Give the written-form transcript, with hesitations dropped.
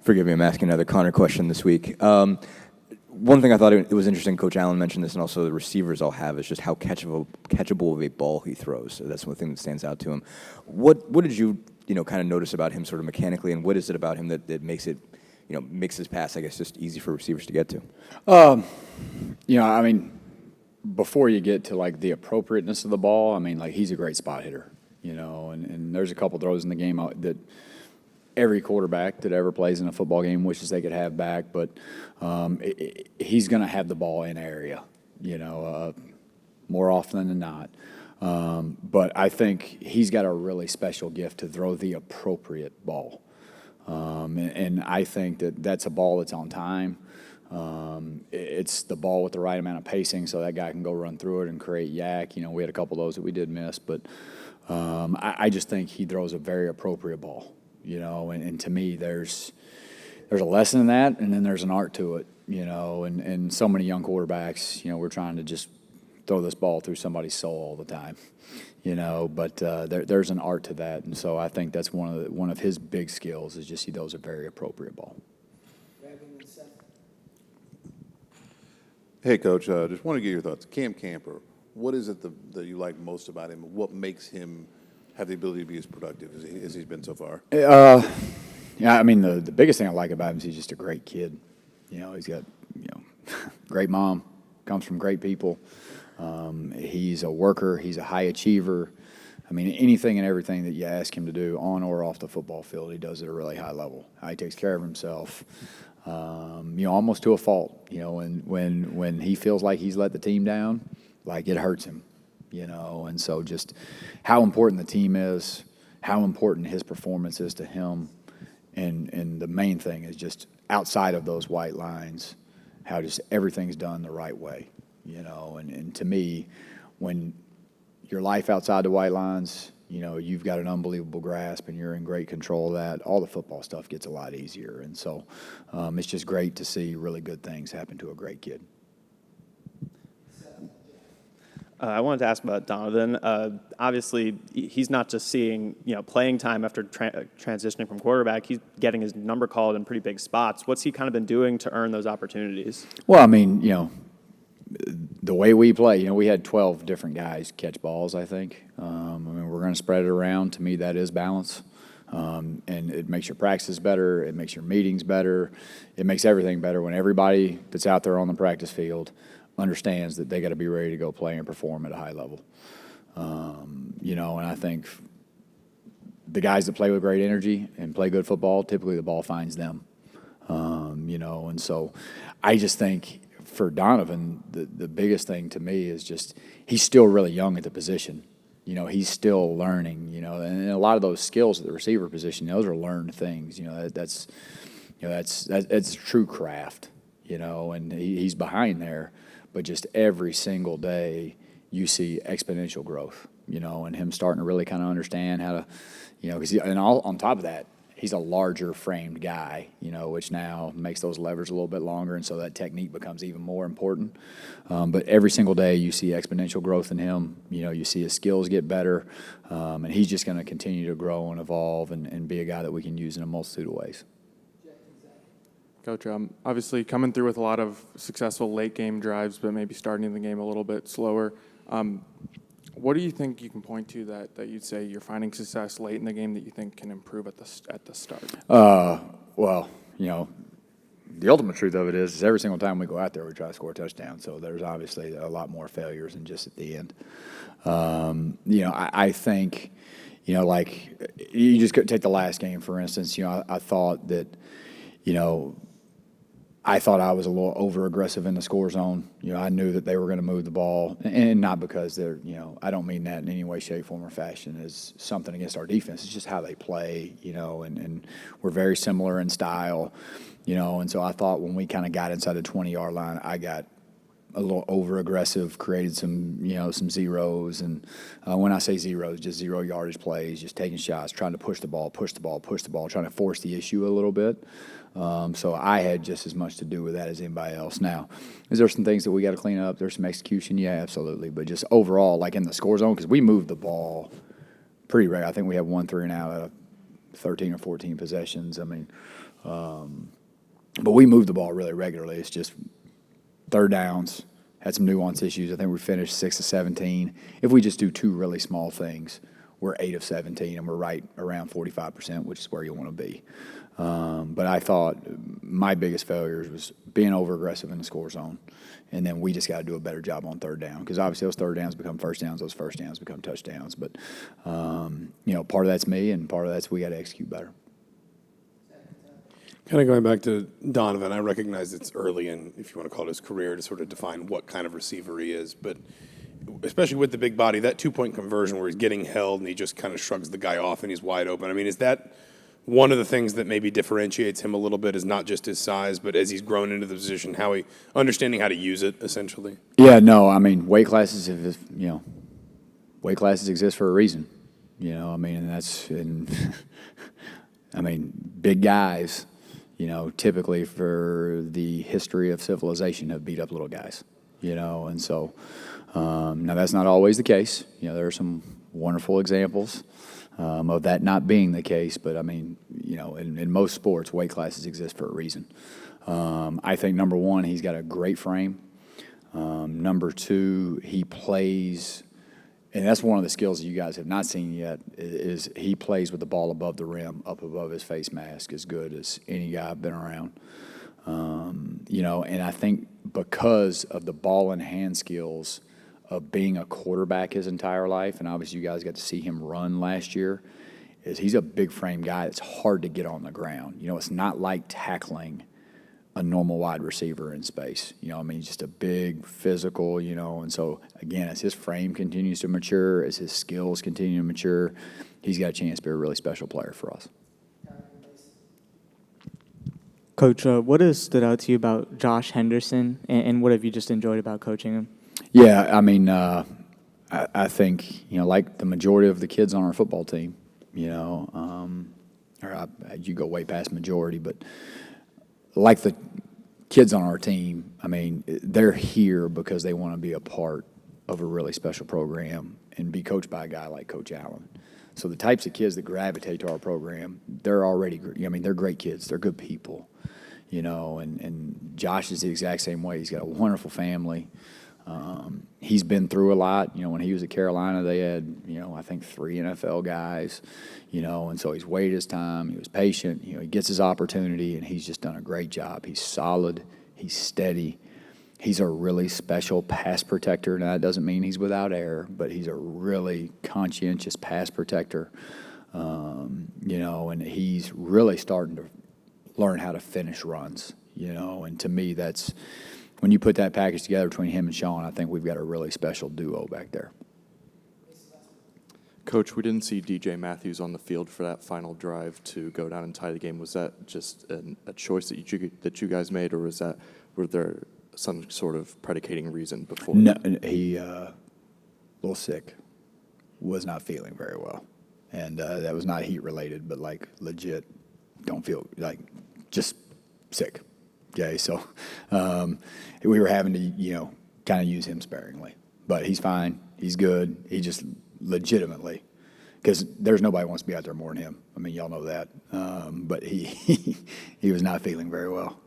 Forgive me, I'm asking another Connor question this week. One thing I thought it was interesting, Coach Allen mentioned this, and also the receivers all have, is just how catchable of a ball he throws. So that's one thing that stands out to him. What did you kind of notice about him sort of mechanically, and what is it about him that makes it, makes his pass, I guess, just easy for receivers to get to? I mean, before you get to like the appropriateness of the ball, I mean, like he's a great spot hitter, and there's a couple throws in the game that every quarterback that ever plays in a football game wishes they could have back, but he's going to have the ball in area, more often than not. But I think he's got a really special gift to throw the appropriate ball. And I think that's a ball that's on time. It's the ball with the right amount of pacing so that guy can go run through it and create yak. We had a couple of those that we did miss, but I just think he throws a very appropriate ball. And to me, there's a lesson in that, and then there's an art to it, and so many young quarterbacks, we're trying to just throw this ball through somebody's soul all the time, but there's an art to that, and so I think that's one of his big skills is just he throws a very appropriate ball. Hey, Coach, just want to get your thoughts. Cam Camper, what is it that you like most about him? What makes him have the ability to be as productive as he's been so far? Yeah, I mean, the biggest thing I like about him is he's just a great kid. He's got, great mom, comes from great people. He's a worker. He's a high achiever. I mean, anything and everything that you ask him to do on or off the football field, he does at a really high level. He takes care of himself, almost to a fault. When he feels like he's let the team down, like it hurts him. And so just how important the team is, how important his performance is to him, and the main thing is just outside of those white lines, how just everything's done the right way, and to me, when your life outside the white lines, you've got an unbelievable grasp and you're in great control of that, all the football stuff gets a lot easier, and so it's just great to see really good things happen to a great kid. I wanted to ask about Donovan. Obviously, he's not just seeing playing time after transitioning from quarterback. He's getting his number called in pretty big spots. What's he kind of been doing to earn those opportunities? Well, I mean, the way we play, we had 12 different guys catch balls, I think. We're going to spread it around. To me, that is balance. And it makes your practices better. It makes your meetings better. It makes everything better when everybody that's out there on the practice field understands that they got to be ready to go play and perform at a high level. And I think the guys that play with great energy and play good football, typically the ball finds them. And so I just think for Donovan, the biggest thing to me is just he's still really young at the position. He's still learning, and a lot of those skills at the receiver position, those are learned things. That's true craft, and he's behind there. But just every single day you see exponential growth, and him starting to really kind of understand how to, and on top of that, he's a larger framed guy, which now makes those levers a little bit longer, and so that technique becomes even more important. But every single day you see exponential growth in him. You see his skills get better, and he's just going to continue to grow and evolve and be a guy that we can use in a multitude of ways. Coach, obviously coming through with a lot of successful late-game drives, but maybe starting the game a little bit slower. What do you think you can point to that you'd say you're finding success late in the game that you think can improve at the start? Well, the ultimate truth of it is every single time we go out there, we try to score a touchdown. So there's obviously a lot more failures than just at the end. I think, like you just could take the last game, for instance. I thought that, I thought I was a little over-aggressive in the score zone. I knew that they were going to move the ball, and not because they're, I don't mean that in any way, shape, form, or fashion as something against our defense. It's just how they play, and we're very similar in style, and so I thought when we kind of got inside the 20-yard line, I got a little over-aggressive, created some zeros, and when I say zeros, just zero yardage plays, just taking shots, trying to push the ball, trying to force the issue a little bit. So I had just as much to do with that as anybody else. Now, is there some things that we got to clean up? There's some execution, yeah, absolutely. But just overall, like in the score zone, because we moved the ball pretty regular. I think we have 1 3 and out of 13 or 14 possessions. But we move the ball really regularly. It's just third downs, had some nuance issues. I think we finished 6 of 17. If we just do two really small things, we're 8 of 17, and we're right around 45%, which is where you want to be. But I thought my biggest failures was being over-aggressive in the score zone, and then we just got to do a better job on third down, because obviously those third downs become first downs, those first downs become touchdowns. But, part of that's me, and part of that's we got to execute better. Kind of going back to Donovan, I recognize it's early in, if you want to call it his career, to sort of define what kind of receiver he is. But especially with the big body, that two-point conversion where he's getting held and he just kind of shrugs the guy off and he's wide open. I mean, is that one of the things that maybe differentiates him a little bit, is not just his size, but as he's grown into the position, how he understanding how to use it, essentially? Yeah, no, I mean, weight classes exist for a reason. Big guys, typically for the history of civilization have beat up little guys, and so now that's not always the case. There are some wonderful examples of that not being the case, but in most sports, weight classes exist for a reason. I think number one, he's got a great frame. Number two, he plays, and that's one of the skills that you guys have not seen yet, is he plays with the ball above the rim, up above his face mask, as good as any guy I've been around. And I think because of the ball and hand skills of being a quarterback his entire life, and obviously you guys got to see him run last year, is he's a big frame guy that's hard to get on the ground. It's not like tackling a normal wide receiver in space. He's just a big physical, and so, again, as his frame continues to mature, as his skills continue to mature, he's got a chance to be a really special player for us. Coach, what has stood out to you about Josh Henderson, and what have you just enjoyed about coaching him? Yeah, I think, like the majority of the kids on our football team, you go way past majority, but like the kids on our team, they're here because they want to be a part of a really special program and be coached by a guy like Coach Allen. So the types of kids that gravitate to our program, they're already, they're great kids. They're good people, and Josh is the exact same way. He's got a wonderful family. He's been through a lot. When he was at Carolina, they had, I think 3 NFL guys, and so he's waited his time. He was patient. He gets his opportunity, and he's just done a great job. He's solid. He's steady. He's a really special pass protector. Now, that doesn't mean he's without error, but he's a really conscientious pass protector, and he's really starting to learn how to finish runs, and to me, that's – when you put that package together between him and Sean, I think we've got a really special duo back there. Coach, we didn't see DJ Matthews on the field for that final drive to go down and tie the game. Was that just a choice that you guys made, or were there some sort of predicating reason before? No, he a little sick, was not feeling very well, and that was not heat related, but like legit, don't feel like just sick. Okay, so we were having to, kind of use him sparingly. But he's fine. He's good. He just legitimately, because there's nobody who wants to be out there more than him. Y'all know that. But he was not feeling very well.